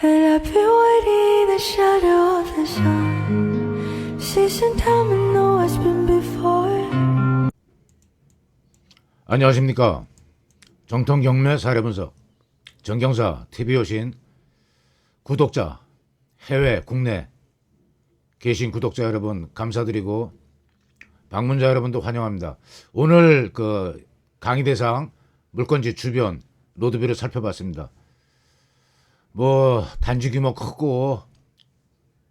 And I've been waiting in the shadow of the sun since the time I know it's been before. 안녕하십니까. 정통 경매 사례 분석 정경사 TV에 오신 구독자, 해외, 국내 계신 구독자 여러분 감사드리고 방문자 여러분도 환영합니다. 오늘 그 강의 대상 물건지 주변 로드뷰를 살펴봤습니다. 뭐 단지 규모 크고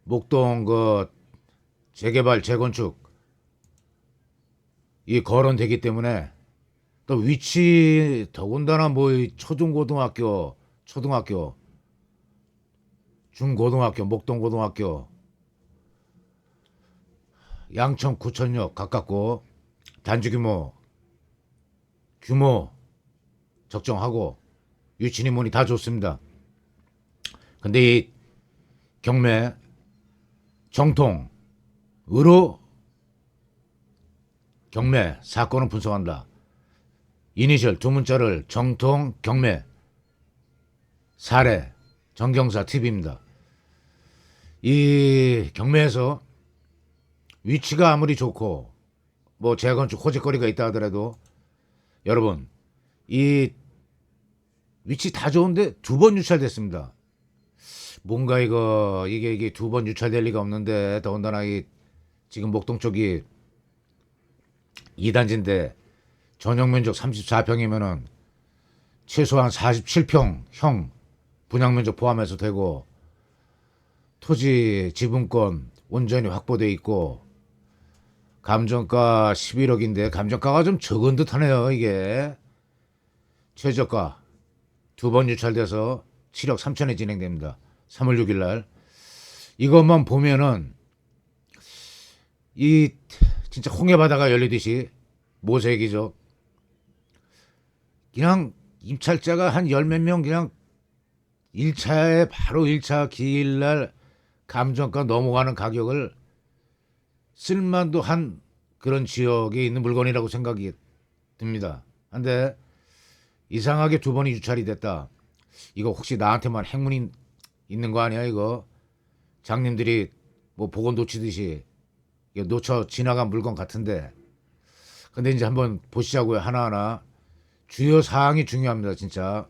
목동 그 재개발 재건축 이 거론되기 때문에 또 위치 더군다나 뭐 초중고등학교, 초등학교, 중고등학교, 목동고등학교, 양천 구천역 가깝고 단지 규모 적정하고 위치니 뭐니 다 좋습니다. 근데 이 경매 정통으로 경매 사건을 분석한다. 이니셜 두 문자를 정통 경매 사례 정경사 TV입니다. 이 경매에서 위치가 아무리 좋고 뭐 재건축 호재거리가 있다 하더라도 여러분 이 위치 다 좋은데 두 번 유찰됐습니다. 뭔가 이게 두 번 유찰될 리가 없는데 더군다나 이 지금 목동 쪽이 2단지인데 전용 면적 34평이면은 최소한 47평형 분양 면적 포함해서 되고 토지 지분권 온전히 확보돼 있고 감정가 11억인데 감정가가 좀 적은 듯 하네요. 이게 최저가 두 번 유찰돼서 7억 3천에 진행됩니다. 3월 6일 날 이것만 보면은 이 진짜 홍해 바다가 열리듯이 모세기죠. 그냥 임찰자가 한 열 몇 명 그냥 1차에 바로 1차 기일날 감정가 넘어가는 가격을 쓸만도 한 그런 지역에 있는 물건이라고 생각이 듭니다. 근데 이상하게 두 번이 유찰이 됐다. 이거 혹시 나한테만 행운이 있는 거 아니야 이거? 장님들이 뭐 보고 놓치듯이 놓쳐 지나간 물건 같은데. 근데 이제 한번 보시자고요. 하나하나 주요 사항이 중요합니다. 진짜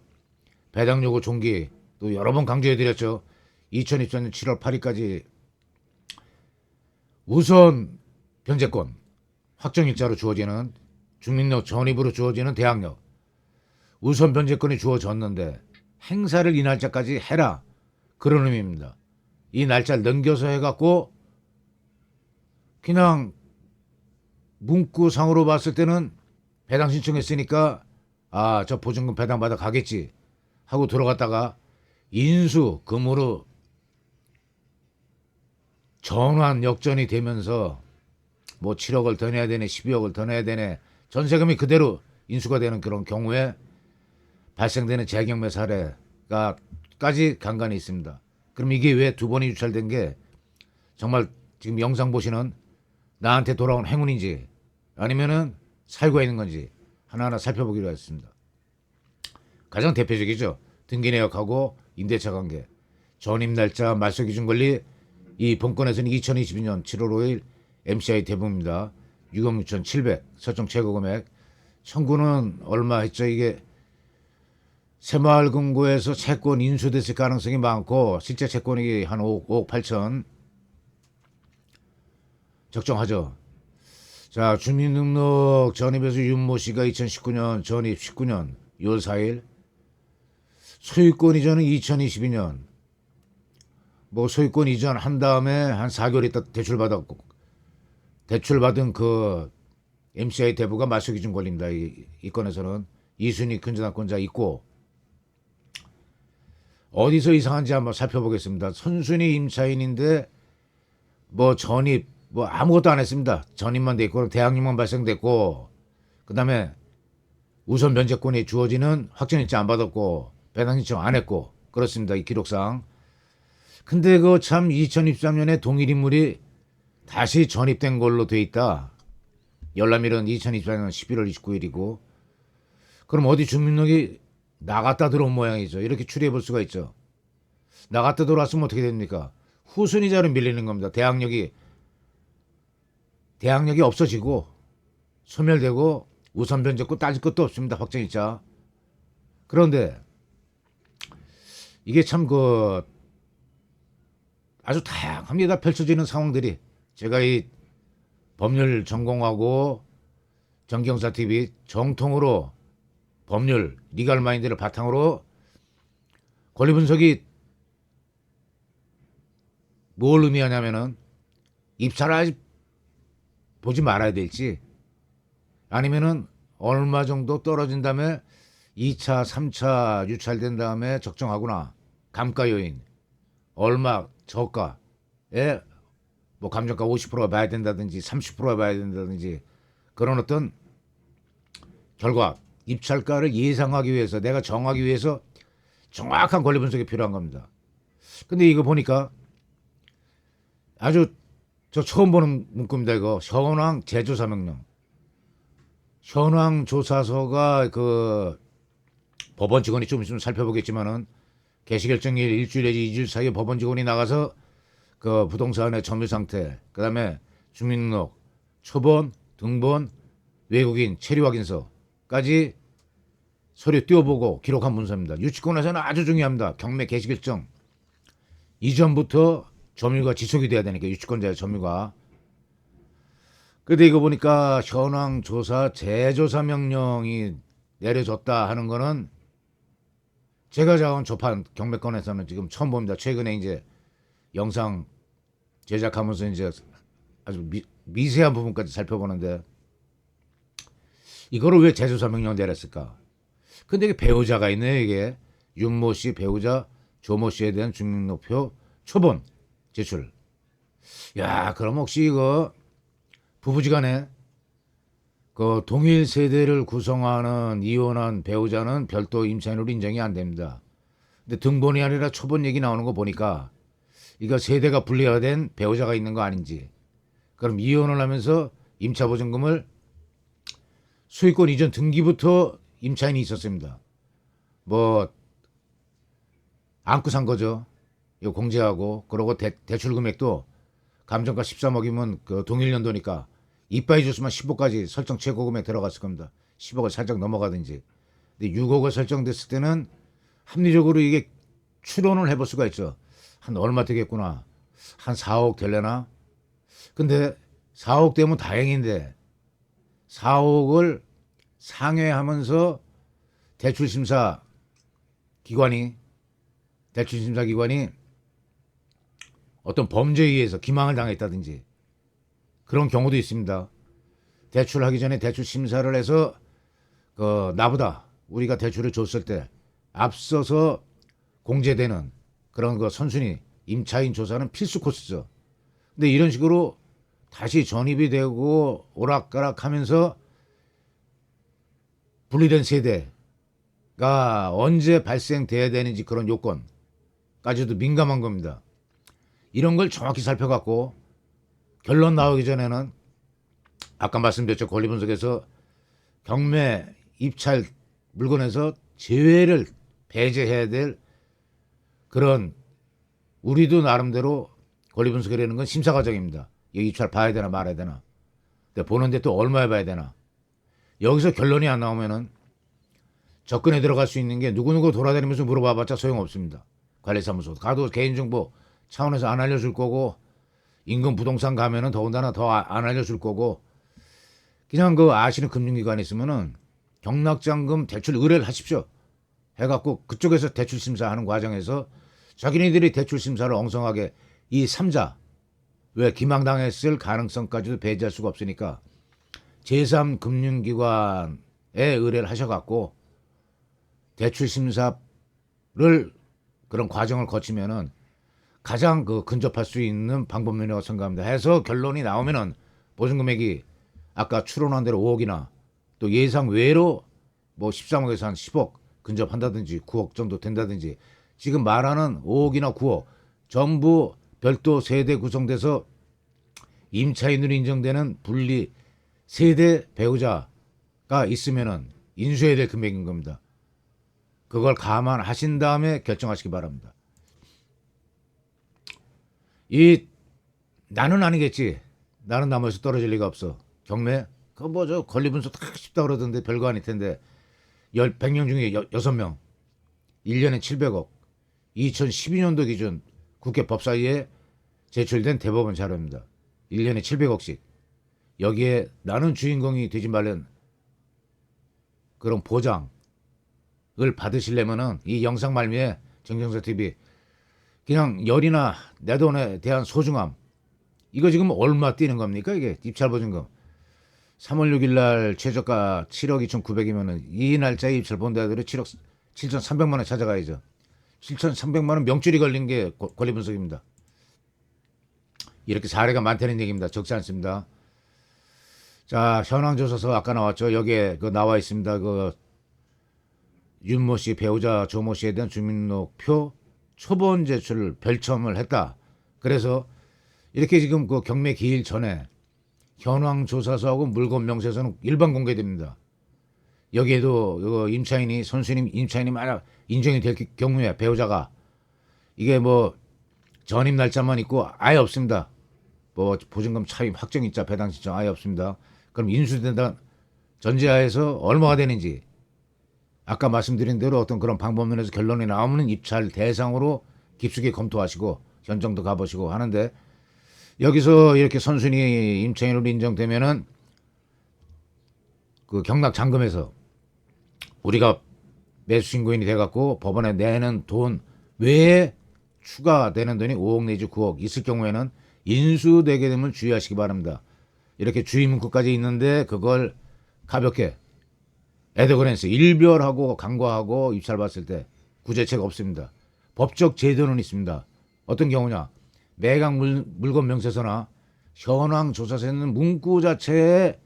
배당 요구 종기 또 여러 번 강조해드렸죠. 2024년 7월 8일까지 우선 변제권 확정일자로 주어지는 주민력 전입으로 주어지는 대항력 우선 변제권이 주어졌는데 행사를 이 날짜까지 해라 그런 의미입니다. 이 날짜를 넘겨서 해갖고 그냥 문구상으로 봤을 때는 배당 신청했으니까 저 보증금 배당 받아 가겠지 하고 들어갔다가 인수금으로 전환 역전이 되면서 뭐 7억을 더 내야 되네 12억을 더 내야 되네 전세금이 그대로 인수가 되는 그런 경우에 발생되는 재경매 사례가 까지 간간히 있습니다. 그럼 이게 왜 두 번이 유찰된 게 정말 지금 영상 보시는 나한테 돌아온 행운인지 아니면은 살고 있는 건지 하나하나 살펴보기로 했습니다. 가장 대표적이죠. 등기 내역하고 임대차 관계, 전입 날짜, 말소 기준 권리. 이 본건에서는 2022년 7월 5일 MCI 대부입니다. 6억 6,700 설정 최고 금액. 청구는 얼마 했죠? 이게 새마을금고에서 채권 인수됐을 가능성이 많고 실제 채권이 한 5억 8천 적정하죠. 자, 주민등록 전입에서 윤모 씨가 2019년 전입 19년 6월 4일 소유권 이전은 2022년 뭐 소유권 이전 한 다음에 한 4개월 있다 대출받았고 대출받은 그 MCI 대부가 말소 기준 권리입니다. 이 건에서는 이순위 근저당권자 있고 어디서 이상한지 한번 살펴보겠습니다. 선순위 임차인인데 뭐 전입 뭐 아무것도 안 했습니다. 전입만 돼 있고 대항력만 발생됐고 그다음에 우선 면제권이 주어지는 확정일자 안 받았고 배당 신청 안 했고 그렇습니다. 이 기록상. 근데 그 참 2023년에 동일 인물이 다시 전입된 걸로 돼 있다. 열람일은 2024년 11월 29일이고 그럼 어디 주민등록이 나갔다 들어온 모양이죠. 이렇게 추리해 볼 수가 있죠. 나갔다 돌아왔으면 어떻게 됩니까? 후순위자로 밀리는 겁니다. 대학력이 없어지고 소멸되고 우선 변제고 따질 것도 없습니다. 확정일자. 그런데 이게 참 아주 다양합니다. 펼쳐지는 상황들이. 제가 이 법률 전공하고 정경사 TV 정통으로 법률 리갈 마인드를 바탕으로 권리 분석이 뭘 의미하냐면은 입찰을 아직 보지 말아야 될지 아니면은 얼마 정도 떨어진 다음에 2차, 3차 유찰된 다음에 적정하구나. 감가 요인 얼마 저가에 뭐 감정가 50%가 봐야 된다든지 30%가 봐야 된다든지 그런 어떤 결과 입찰가를 예상하기 위해서 내가 정하기 위해서 정확한 권리 분석이 필요한 겁니다. 근데 이거 보니까 아주 저 처음 보는 문구입니다. 이거 현황 재조사 명령. 현황 조사서가 법원 직원이 좀 있으면 살펴보겠지만은 개시결정일 일주일 내지 2주일 사이에 법원 직원이 나가서 부동산의 점유 상태, 그다음에 주민등록, 초본, 등본, 외국인 체류 확인서까지 서류 띄워보고 기록한 문서입니다. 유치권에서는 아주 중요합니다. 경매 개시결정 이전부터 점유가 지속이 돼야 되니까 유치권자의 점유가. 근데 이거 보니까 현황 조사 재조사 명령이 내려졌다 하는 거는 제가 잡은 접한 경매권에서는 지금 처음 봅니다. 최근에 이제 영상 제작하면서 이제 아주 미세한 부분까지 살펴보는데 이거를 왜 재조사 명령을 내렸을까? 근데 이게 배우자가 있네요. 이게 윤모 씨 배우자 조모 씨에 대한 주민등록표 초본 제출. 야, 그럼 혹시 이거 부부지간에 동일 세대를 구성하는 이혼한 배우자는 별도 임차인으로 인정이 안 됩니다. 근데 등본이 아니라 초본 얘기 나오는 거 보니까 이거 세대가 분리화된 배우자가 있는 거 아닌지. 그럼 이혼을 하면서 임차보증금을 소유권 이전 등기부터 임차인이 있었습니다. 뭐 안고 산 거죠. 이거 공제하고 그러고 대출 금액도 감정가 13억이면 동일 연도니까 이빠이 줬으면 10억까지 설정 최고 금액 들어갔을 겁니다. 10억을 살짝 넘어가든지. 근데 6억을 설정됐을 때는 합리적으로 이게 추론을 해볼 수가 있죠. 한 얼마 되겠구나. 한 4억 될래나? 근데 4억 되면 다행인데 4억을 상회하면서 대출심사 기관이 어떤 범죄에 의해서 기망을 당했다든지 그런 경우도 있습니다. 대출하기 전에 대출 심사를 해서 나보다 우리가 대출을 줬을 때 앞서서 공제되는 그런 선순위 임차인 조사는 필수 코스죠. 근데 이런 식으로 다시 전입이 되고 오락가락하면서 분리된 세대가 언제 발생돼야 되는지 그런 요건까지도 민감한 겁니다. 이런 걸 정확히 살펴갖고 결론 나오기 전에는 아까 말씀드렸죠. 권리분석에서 경매 입찰 물건에서 제외를 배제해야 될 그런 우리도 나름대로 권리분석이라는 건 심사 과정입니다. 이 입찰 봐야 되나 말아야 되나. 근데 보는데 또 얼마에 봐야 되나. 여기서 결론이 안 나오면은 접근에 들어갈 수 있는 게 누구누구 돌아다니면서 물어봐봤자 소용없습니다. 관리사무소 가도 개인정보 차원에서 안 알려줄 거고 인근 부동산 가면은 더군다나 더 안 알려줄 거고 그냥 아시는 금융기관에 있으면은 경락장금 대출 의뢰를 하십시오. 해갖고 그쪽에서 대출 심사하는 과정에서 자기네들이 대출 심사를 엉성하게 이 3자 왜 기망당했을 가능성까지도 배제할 수가 없으니까 제3금융기관에 의뢰를 하셔갖고 대출 심사를 그런 과정을 거치면은 가장 근접할 수 있는 방법론이라고 생각합니다. 해서 결론이 나오면은 보증금액이 아까 추론한 대로 5억이나 또 예상 외로 뭐 13억에서 한 10억 근접한다든지 9억 정도 된다든지 지금 말하는 5억이나 9억 전부 별도 세대 구성돼서 임차인으로 인정되는 분리 세대 배우자가 있으면은 인수해야 될 금액인 겁니다. 그걸 감안하신 다음에 결정하시기 바랍니다. 이 나는 아니겠지. 나는 나무에서 떨어질 리가 없어. 경매? 그거 뭐 저 권리분석 다 쉽다 그러던데 별거 아닐 텐데 100명 중에 6명 1년에 700억 2012년도 기준 국회 법사위에 제출된 대법원 자료입니다. 1년에 700억씩 여기에 나는 주인공이 되지 말는 그런 보장을 받으시려면은 이 영상 말미에 정정서 TV 그냥 열이나 내 돈에 대한 소중함 이거 지금 얼마 뛰는 겁니까 이게 입찰보증금 3월 6일 날 최저가 7억 2,900이면은 이 날짜에 입찰 본 데들이 7억 7,300만 원 찾아가야죠. 7,300만 원 명줄이 걸린 게 권리 분석입니다. 이렇게 사례가 많다는 얘기입니다. 적지 않습니다. 자, 현황조사서 아까 나왔죠. 여기에 그 나와 있습니다. 그 윤모 씨 배우자 조모 씨에 대한 주민등록표 초본 제출 별첨을 했다. 그래서 이렇게 지금 그 경매 기일 전에 현황조사서하고 물건 명세서는 일반 공개됩니다. 여기에도 그 임차인이 선수님 임차인이 만약 인정이 될 경우에 배우자가 이게 뭐 전입 날짜만 있고 아예 없습니다. 뭐 보증금 차임 확정일자 배당 신청 아예 없습니다. 그럼 인수된다 전제하에서 얼마가 되는지 아까 말씀드린 대로 어떤 그런 방법론에서 결론이 나오면 입찰 대상으로 깊숙이 검토하시고 현장도 가보시고 하는데 여기서 이렇게 선순위 임차인으로 인정되면은 그 경락 잔금에서 우리가 매수 신고인이 돼갖고 법원에 내는 돈 외에 추가되는 돈이 5억 내지 9억 있을 경우에는 인수되게 되면 주의하시기 바랍니다. 이렇게 주의 문구까지 있는데 그걸 가볍게 에드거랜스 일별하고 간과하고 입찰 봤을 때 구제책 없습니다. 법적 제도는 있습니다. 어떤 경우냐 매각 물건 명세서나 현황 조사서에 있는 문구 자체에서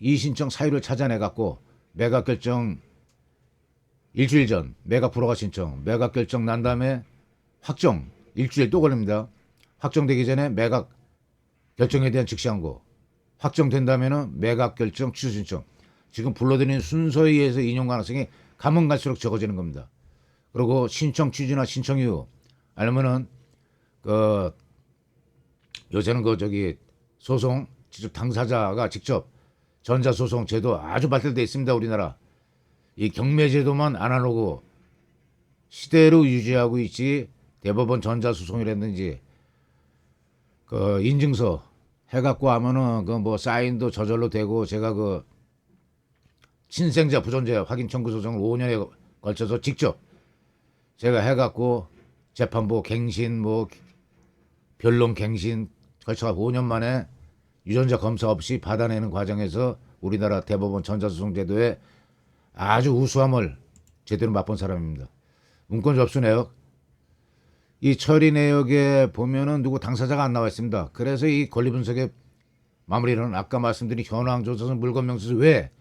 이 신청 사유를 찾아내갖고 매각 결정 일주일 전 매각 불허가 신청 매각 결정 난 다음에 확정 일주일 또 걸립니다. 확정되기 전에 매각 결정에 대한 즉시항고 확정된다면은 매각 결정 취소 신청 지금 불러드린 순서에 의해서 인용 가능성이 가면 갈수록 적어지는 겁니다. 그리고 신청 취지나 신청 이유 아니면은 그 요새는 그 저기 소송 직접 당사자가 직접 전자소송 제도 아주 발달되어 있습니다. 우리나라 이 경매 제도만 아날로그 시대로 유지하고 있지 대법원 전자소송이라든지 그 인증서 해갖고 하면은 그 뭐 사인도 저절로 되고 제가 그 친생자 부존재 확인 청구 소송을 5년에 걸쳐서 직접 제가 해갖고 재판부 갱신 뭐 변론 갱신 걸쳐서 5년 만에 유전자 검사 없이 받아내는 과정에서 우리나라 대법원 전자소송 제도에 아주 우수함을 제대로 맛본 사람입니다. 문건 접수 내역 이 처리 내역에 보면은 누구 당사자가 안 나와 있습니다. 그래서 이 권리 분석의 마무리는 아까 말씀드린 현황 조사서 물건 명세서 외에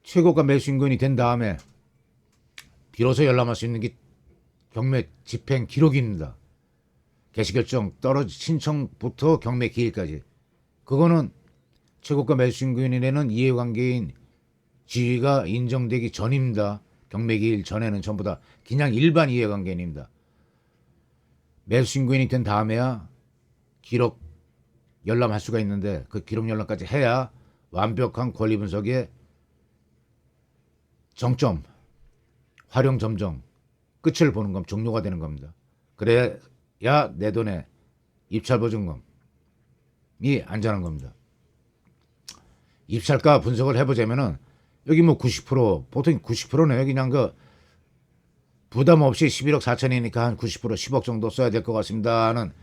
최고가 매수 인권이 된 다음에 비로소 열람할 수 있는 게 경매 집행 기록입니다. 개시결정 떨어지 신청부터 경매 기일까지 그거는 최고가 매수 인권이 내는 이해관계인 지위가 인정되기 전입니다. 경매 기일 전에는 전부 다 그냥 일반 이해관계인입니다. 매수 신고인이 된 다음에야 기록 열람할 수가 있는데 그 기록 열람까지 해야 완벽한 권리 분석의 정점, 활용 점정, 끝을 보는 건 종료가 되는 겁니다. 그래야 내 돈에 입찰 보증금이 안전한 겁니다. 입찰가 분석을 해보자면은 여기 뭐 90% 보통 90%네요. 그냥 그 부담 없이 11억 4천이니까 한 90% 10억 정도 써야 될 것 같습니다 하는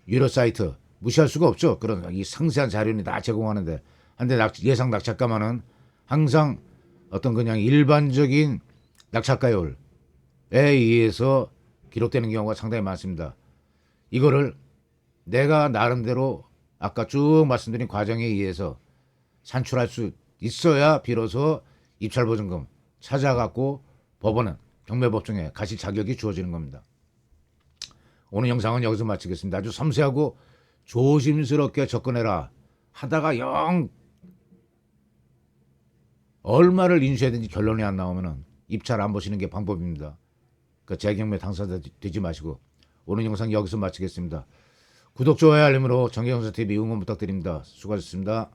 유료 사이트 무시할 수가 없죠. 그런 이 상세한 자료는 다 제공하는데 한데 예상 낙찰가만은 항상 어떤 그냥 일반적인 낙찰가율에 의해서 기록되는 경우가 상당히 많습니다. 이거를 내가 나름대로 아까 쭉 말씀드린 과정에 의해서 산출할 수 있어야 비로소 입찰보증금 찾아갖고 법원은 경매법정에 가실 자격이 주어지는 겁니다. 오늘 영상은 여기서 마치겠습니다. 아주 섬세하고 조심스럽게 접근해라 하다가 영 얼마를 인수해야 되는지 결론이 안 나오면 입찰 안 보시는 게 방법입니다. 그 재경매 당사자 되지 마시고 오늘 영상 여기서 마치겠습니다. 구독, 좋아요, 알림으로 정경선TV 응원 부탁드립니다. 수고하셨습니다.